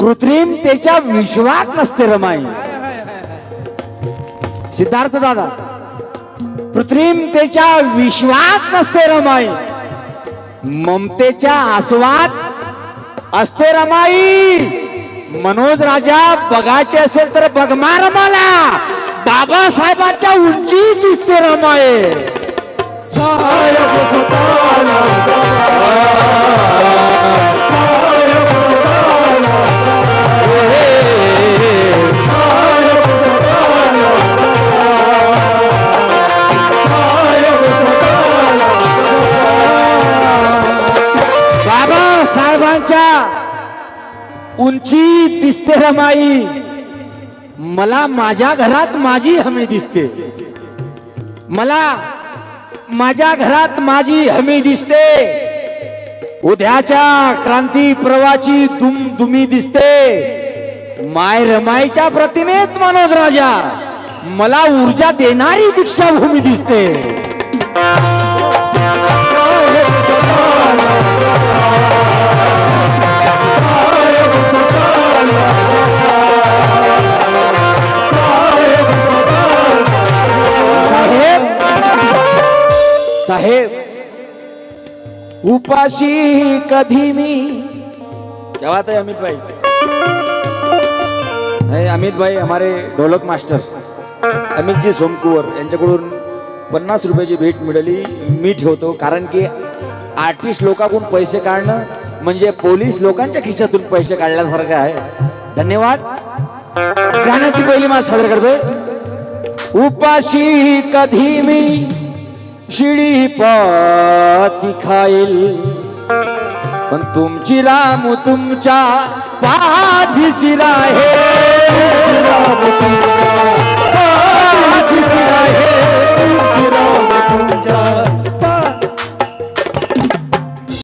कृत्रिमतेच्या विश्वात नसते रमाई. सिद्धार्थ दादा, कृत्रिमतेच्या विश्वात नसते रमाई, ममतेच्या आस्वाद असते रमाई. मनोज राजा बघायचे असेल तर बघमा रमाला, बाबासाहेबांच्या उंची दिसते रमाई. बाबासाहेबांच्या उंची दिसते रमाई, मला माझ्या घरात माझी हमी दिसते. मला माझ्या घरात माझी हमी दिसते. उद्याच्या क्रांती पर्वाची दुमदुमी दिसते. माय रमाईच्या प्रतिमेत मनोज राजा, मला ऊर्जा देणारी दीक्षाभूमी दिसते. साहेब, उपाशी कधी मी, क्या बात है अमित भाई. नहीं, अमित भाई हमारे ढोलक मास्टर अमित जी सोमकुवर यांच्याकडून 50 रुपयाची भेट मिळाली. मी ठेवतो, कारण की आर्टिस्ट लोकांकडून पैसे काढणं म्हणजे पोलीस लोकांच्या खिशातून पैसे काढल्यासारखं आहे. धन्यवाद. गाण्याची पहिली माळ सादर करतोय. उपाशी कधी मी शिडी पाती खाईल, पण तुमची राम तुमच्या पाठीशी राहील.